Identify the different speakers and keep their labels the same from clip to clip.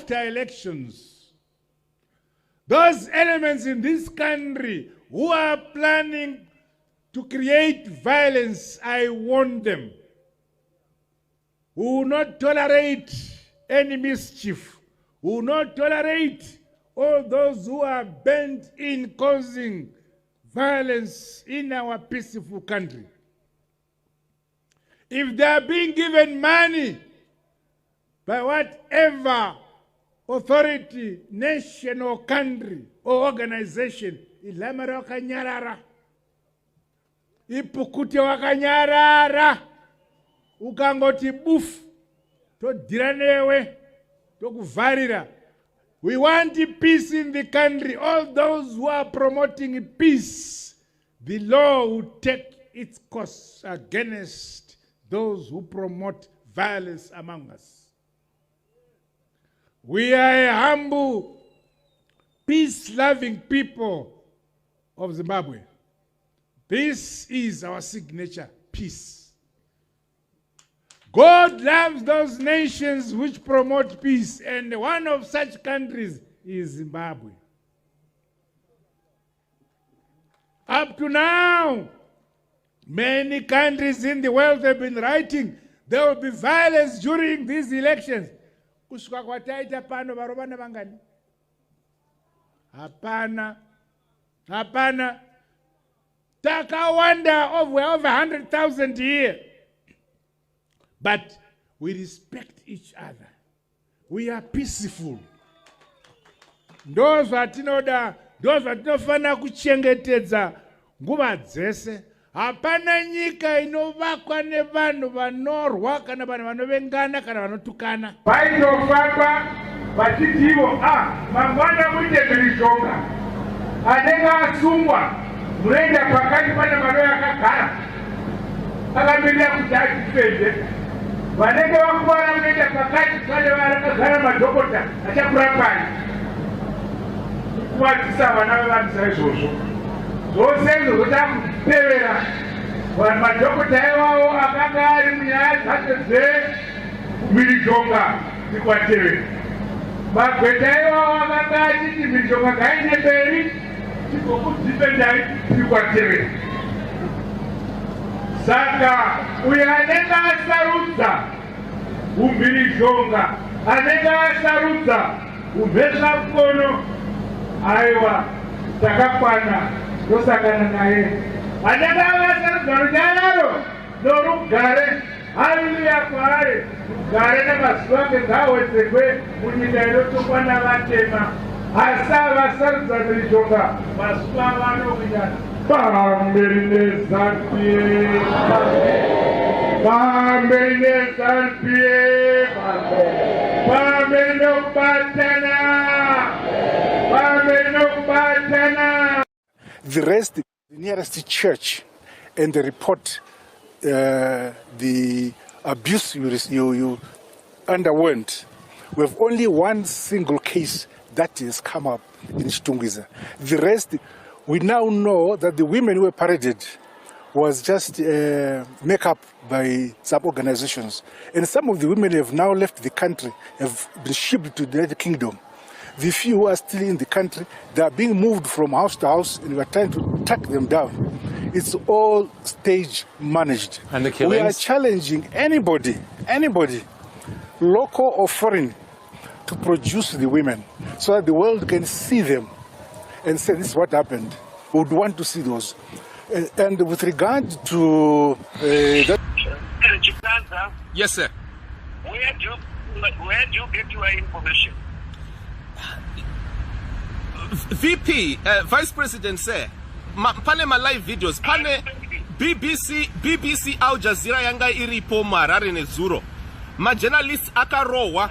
Speaker 1: after elections, those elements in this country who are planning to create violence, I warn them, who will not tolerate any mischief, who will not tolerate all those who are bent in causing violence in our peaceful country. If they are being given money by whatever authority, nation or country or organization, ilamara wakanyarara, ipukute wakanyarara, ukangoti buf, to diranewe, to kuvarira. We want peace in the country. All those who are promoting peace, the law will take its course against those who promote violence among us. We are a humble, peace-loving people of Zimbabwe. This is our signature, peace. God loves those nations which promote peace, and one of such countries is Zimbabwe. Up to now, many countries in the world have been writing there will be violence during these elections. Kushuka kwataita pano varobana vangani? Hapana. Hapana. Takawanda over 100,000 here. But we respect each other. We are peaceful. Those vatinofana kuchengetedza nguva dzese. Hapana nyika inovakwa nevanhu vanorwa kana vanhu vanovengana kana vanotukana. Vaitofamba vachitiwo mangwana muite mhirizhonga anenge asungwa munoenda pakati pane manoyo akagara akamirira kuti achipedze. Vanenge vakuvara munoenda pakati pane vakagara madhokota achakurapai kuvadzisa vana vevanhu saizvozvo. Zvose izvo zvotapevera madhokota iwawo akanga ari munyaya dzacho dzemhirizhonga dzikwatevera. Magweta iwawo akanga achiti mhirizhonga ngaine mberi tigokudzipendai tikwatevera. Saka uyo anenge asarudza umhirizhonga, anenge asarudza umhezvamukono, aiwa takakwana tosangana naye. Anenge asarudza runyararo norugare, haleluya kwaari, rugare namazuva ake ngaawedzerwe munyika inotongwa navatema. Asi avasarudza mhirizhonga mazuva avanowinyana. Pamberi nezanupie, pamberi nezanupie, pamberi nokubatana, pamberi nokubatana.
Speaker 2: The rest, the nearest church, and they report the abuse you underwent. We have only one single case that has come up in Chitungwiza. The rest, we now know that the women who were paraded was just make up by some organizations. And some of the women have now left the country, have been shipped to the United Kingdom. The few who are still in the country, they are being moved from house to house, and we are trying to track them down. It's all stage managed.
Speaker 3: And the killings?
Speaker 2: We are challenging anybody, local or foreign, to produce the women so that the world can see them and say this is what happened. We would want to see those. And with regard to that...
Speaker 3: Yes, sir.
Speaker 4: Where do you get your information?
Speaker 3: VP, Vice President, sir. Pane ma live videos. Pane BBC Al Jazeera yanga iripo marare nezuro. Ma journalists akarowa.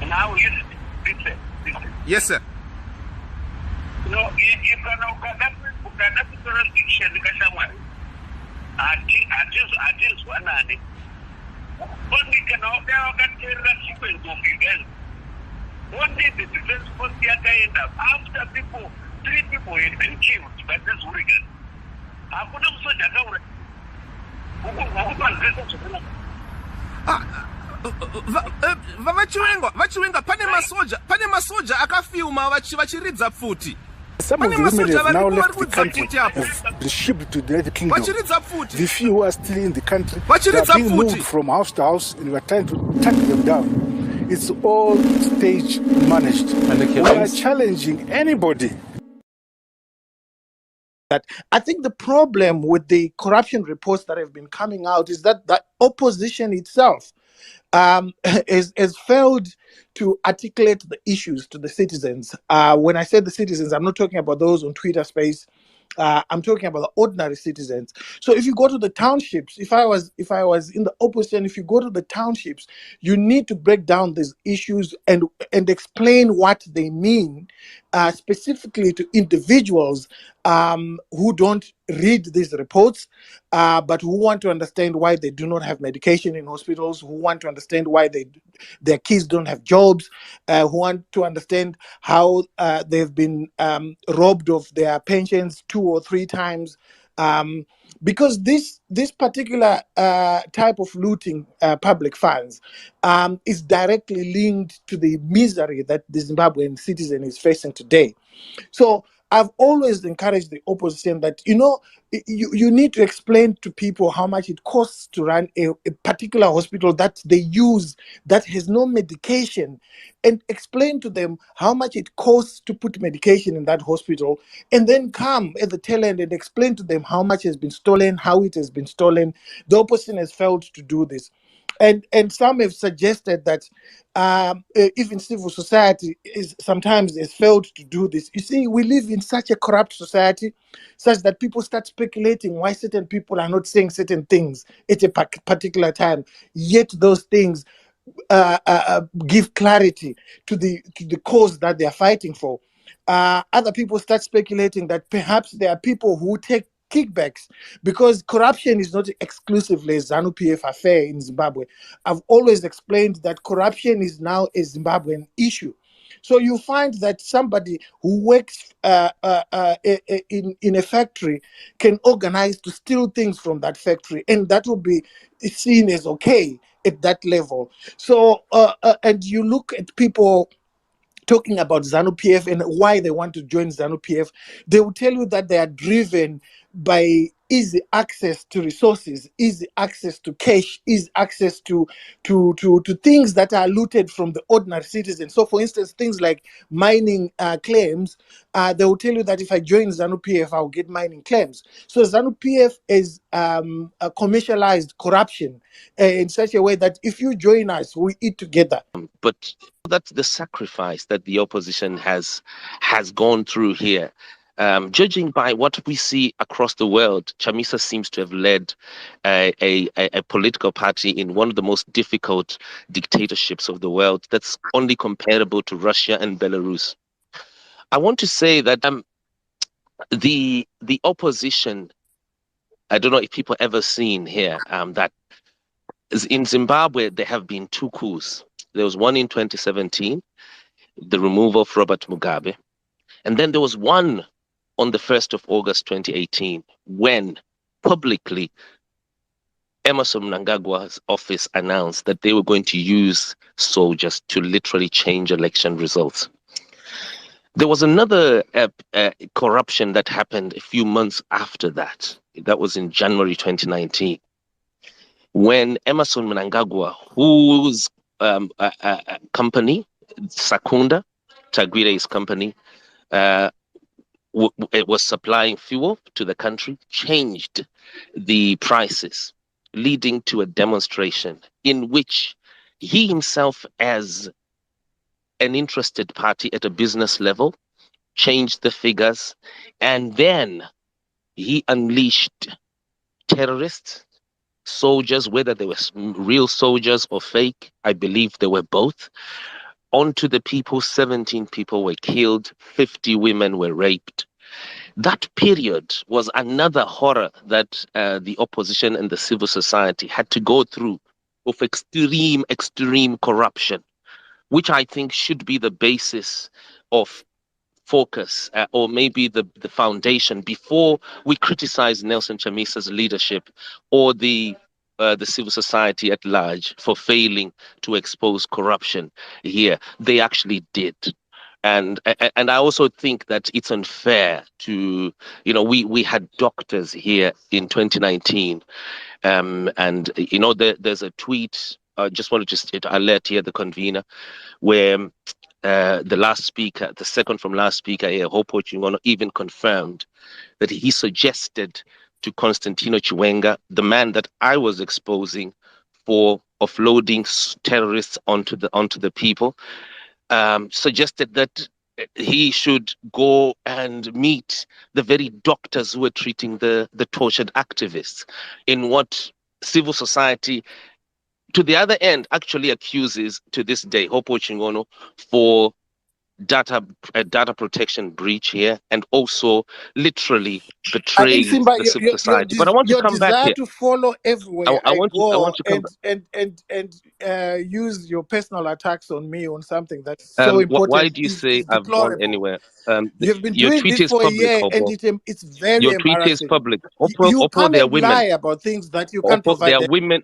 Speaker 4: Now listen.
Speaker 3: Yes, sir.
Speaker 4: No, if ukada jurisdiction kashamwari. Ajis wanani. Only can wakatera sequence of events. One day the defense force end up after 3 people had been killed by this hurricane.
Speaker 3: vachiwenga pane masoja akafilma vachiridza pfuti.
Speaker 2: Some of the women have now left the country, have been shipped to the United Kingdom. The few who are still in the country, they are being moved from house to house, and we are trying to track them down. It's all stage managed. And we are challenging anybody.
Speaker 5: I think the problem with the corruption reports that have been coming out is that the opposition itself has failed to articulate the issues to the citizens. When I say the citizens, I'm not talking about those on Twitter space. I'm talking about the ordinary citizens. So if you go to the townships, if I was in the opposition, if you go to the townships, you need to break down these issues and explain what they mean, specifically to individuals who don't read these reports, but who want to understand why they do not have medication in hospitals, who want to understand why their kids don't have jobs, who want to understand how they've been robbed of their pensions 2 or 3 times. Because this particular type of looting public funds is directly linked to the misery that the Zimbabwean citizen is facing today. So I've always encouraged the opposition that, you need to explain to people how much it costs to run a particular hospital that they use that has no medication, and explain to them how much it costs to put medication in that hospital, and then come at the tail end and explain to them how much has been stolen, how it has been stolen. The opposition has failed to do this. And some have suggested that even civil society sometimes has failed to do this. You see, we live in such a corrupt society, such that people start speculating why certain people are not saying certain things at a particular time, yet those things give clarity to the cause that they are fighting for. Other people start speculating that perhaps there are people who take kickbacks, because corruption is not exclusively a ZANU-PF affair in Zimbabwe. I've always explained that corruption is now a Zimbabwean issue. So you find that somebody who works in a factory can organize to steal things from that factory, and that will be seen as okay at that level. So and you look at people talking about ZANU-PF and why they want to join ZANU-PF, they will tell you that they are driven by easy access to resources, easy access to cash, easy access to things that are looted from the ordinary citizen. So, for instance, things like mining claims, they will tell you that if I join ZANU-PF, I'll get mining claims. So ZANU-PF is commercialized corruption in such a way that if you join us, we eat together.
Speaker 6: But that's the sacrifice that the opposition has gone through here. Judging by what we see across the world, CHAMISA seems to have led a political party in one of the most difficult dictatorships of the world that's only comparable to Russia and Belarus. I want to say that the opposition, I don't know if people ever seen here, that in Zimbabwe, there have been 2 coups. There was one in 2017, the removal of Robert Mugabe. And then there was one on the 1st of August 2018, when publicly Emmerson Mnangagwa's office announced that they were going to use soldiers to literally change election results. There was another corruption that happened a few months after that. That was in January 2019, when Emmerson Mnangagwa, whose company, Sakunda, Tagwire's company, it was supplying fuel to the country, changed the prices, leading to a demonstration in which he himself, as an interested party at a business level, changed the figures, and then he unleashed terrorists, soldiers, whether they were real soldiers or fake, I believe they were both, onto the people. 17 people were killed, 50 women were raped. That period was another horror that the opposition and the civil society had to go through, of extreme corruption, which I think should be the basis of focus, or maybe the foundation, before we criticize Nelson Chamisa's leadership or the the civil society at large for failing to expose corruption here. They actually did. And I also think that it's unfair to, we had doctors here in 2019, and there's a tweet. I just wanted to alert here the convener, where the last speaker, the second from last speaker here, Hope Ochingono, even confirmed that he suggested to Constantino Chiwenga, the man that I was exposing for offloading terrorists onto the people, suggested that he should go and meet the very doctors who were treating the tortured activists, in what civil society, to the other end, actually accuses to this day Hope Ochingono for data protection breach here, and also literally
Speaker 5: I think,
Speaker 6: betraying
Speaker 5: Simba,
Speaker 6: the civil society. But I want to
Speaker 5: your
Speaker 6: come back
Speaker 5: desire
Speaker 6: here.
Speaker 5: to follow everywhere
Speaker 6: I
Speaker 5: I
Speaker 6: want
Speaker 5: go
Speaker 6: to come back.
Speaker 5: and use your personal attacks on me on something that's so
Speaker 6: Why
Speaker 5: important
Speaker 6: do you say
Speaker 5: is
Speaker 6: I've gone
Speaker 5: deplorable.
Speaker 6: anywhere?
Speaker 5: You've been
Speaker 6: Your
Speaker 5: doing
Speaker 6: tweet
Speaker 5: this
Speaker 6: is
Speaker 5: for a
Speaker 6: public,
Speaker 5: year, and
Speaker 6: Oppo.
Speaker 5: it's very
Speaker 6: Your tweet is
Speaker 5: embarrassing.
Speaker 6: public.
Speaker 5: You
Speaker 6: Oppo,
Speaker 5: come
Speaker 6: there are
Speaker 5: and lie
Speaker 6: women.
Speaker 5: about things that you can't
Speaker 6: Oppo, there
Speaker 5: provide.
Speaker 6: are women.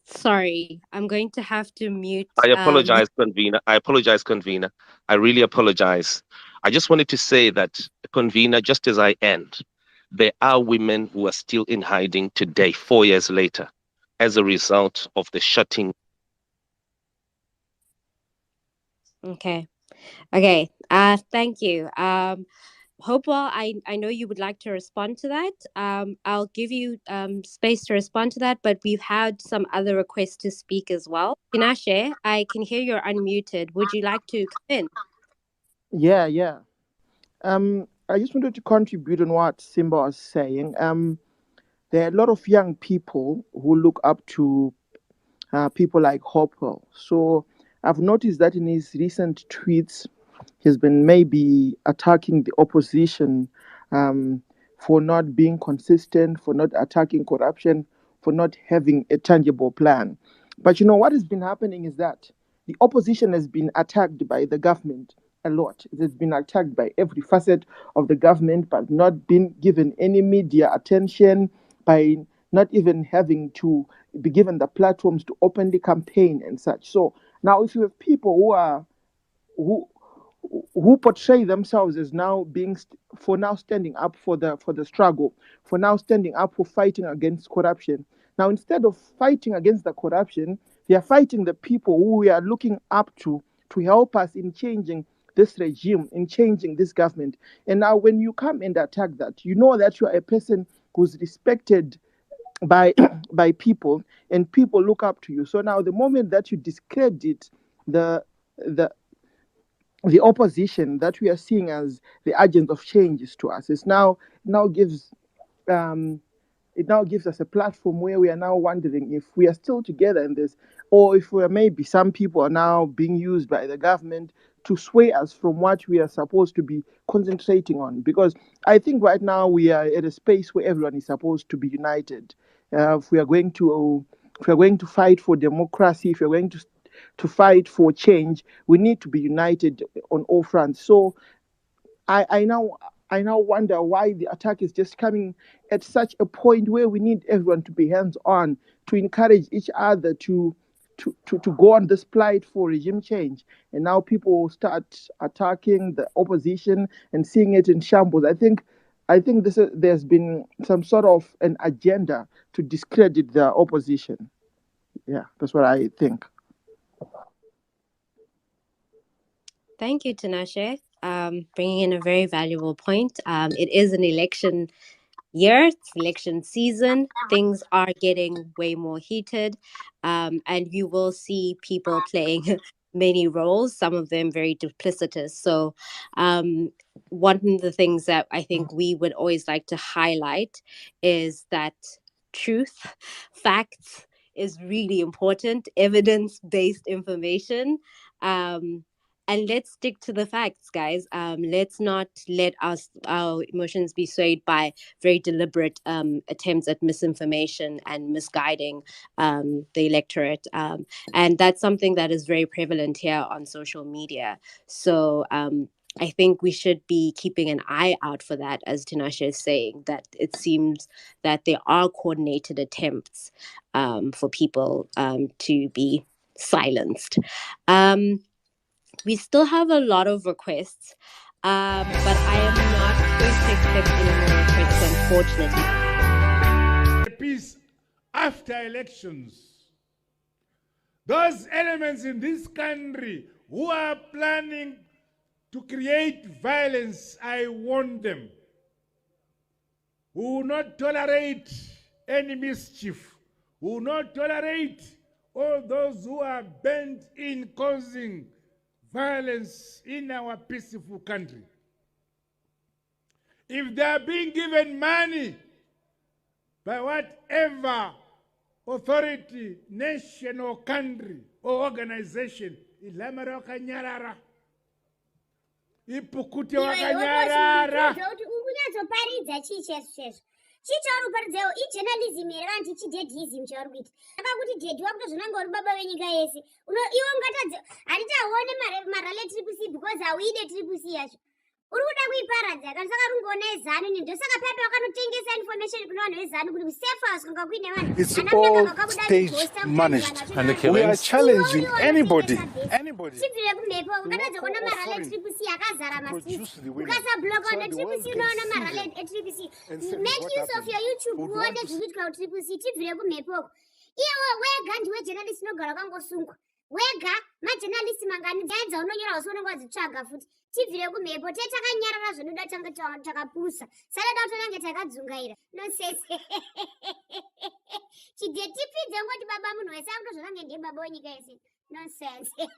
Speaker 7: Sorry, I'm going to have to mute.
Speaker 6: I apologize, convener. I really apologize. I just wanted to say that, convener, just as I end, there are women who are still in hiding today, 4 years later, as a result of the shutting.
Speaker 7: Okay. Thank you. Hopewell, I know you would like to respond to that. I'll give you space to respond to that, but we've had some other requests to speak as well. Tinashe, I can hear you're unmuted. Would you like to come in?
Speaker 8: Yeah. I just wanted to contribute on what Simba was saying. There are a lot of young people who look up to people like Hopewell. So I've noticed that in his recent tweets, he's been maybe attacking the opposition for not being consistent, for not attacking corruption, for not having a tangible plan. But what has been happening is that the opposition has been attacked by the government a lot. It has been attacked by every facet of the government, but not been given any media attention, by not even having to be given the platforms to openly campaign and such. So now, if you have people who who portray themselves as now being for now standing up for the struggle, for now standing up for fighting against corruption. Now, instead of fighting against the corruption, they are fighting the people who we are looking up to help us in changing this regime, in changing this government. And now, when you come and attack that, you know that you are a person who's respected by by people, and people look up to you. So now, the moment that you discredit the the the opposition that we are seeing as the agents of changes to us, now gives um, it now gives us a platform where we are now wondering if we are still together in this, or if maybe some people are now being used by the government to sway us from what we are supposed to be concentrating on. Because I think right now we are at a space where everyone is supposed to be united. If we are going to fight for democracy, if we are going to fight for change, we need to be united on all fronts. So I now wonder why the attack is just coming at such a point where we need everyone to be hands on, to encourage each other to go on this plight for regime change. And now people start attacking the opposition and seeing it in shambles. I think there's been some sort of an agenda to discredit the opposition. Yeah, that's what I think.
Speaker 7: Thank you, Tinashe. Bringing in a very valuable point. It is an election year, it's election season. Things are getting way more heated, and you will see people playing many roles, some of them very duplicitous. So, one of the things that I think we would always like to highlight is that truth, facts is really important, evidence-based information. And let's stick to the facts, guys. Let's not let our emotions be swayed by very deliberate attempts at misinformation and misguiding the electorate. And that's something that is very prevalent here on social media. So I think we should be keeping an eye out for that, as Tinashe is saying, that it seems that there are coordinated attempts for people to be silenced. We still have a lot of requests, but I am not going to accept any more requests, unfortunately.
Speaker 1: Peace after elections. Those elements in this country who are planning to create violence, I warn them, who will not tolerate any mischief, who will not tolerate all those who are bent in causing violence in our peaceful country. If they are being given money by whatever authority, nation or country or organization, ilamara wakanyarara, ipukute wakanyarara.
Speaker 9: Paridza chii chesu chesu chichauri paridzawo ijournalism here vanhu tichidedhism chauri kuita akakuti dedhi wakutozvinanga uri baba venyika yese iwe ungatadze handiti hauone marale triple C because hauide triple C yacho uri kuda kuiparadza kana saka rungoona ezanu ni ndosaka papa wakanotengesa information kuna vanhu vezanu kuti kusafe house kwanga kuine vanhu.
Speaker 2: It's all stage managed. We are challenging anybody.
Speaker 9: Chibvire kumhepo ukatadza kuona marale triple C akazara masisi ukasabloka una triple C unoona marale triple C. Make use of your YouTube uone zvikuitwa kutriple C. Chibvire kumhepoko iwe wega ndiwe journalist unogara wakangosungwa wega majournalist mangani dzaidza unonyora usi unenge wadzitsvaga futi. Chibvire kumhepo tetakanyarara zvinoda tanga takapusa sada utonange takadzungaira nonsense. Chidetipidze ngoti baba munhu wese akutozvonange ndiye baba wenyika yese nonsense.
Speaker 7: But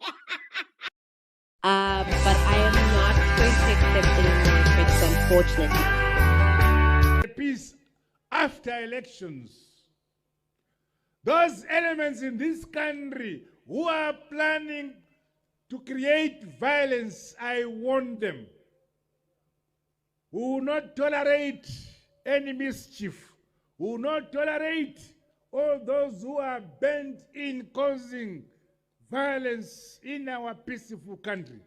Speaker 7: I am not going to accept any more requests, unfortunately.
Speaker 1: Peace after elections. Those elements in this country who are planning to create violence, I warn them, who will not tolerate any mischief, who will not tolerate all those who are bent in causing violence in our peaceful country.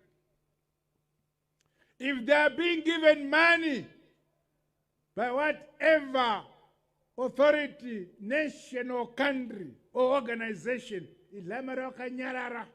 Speaker 1: If they are being given money by whatever authority, nation or country or organization, ilamara wakanyarara.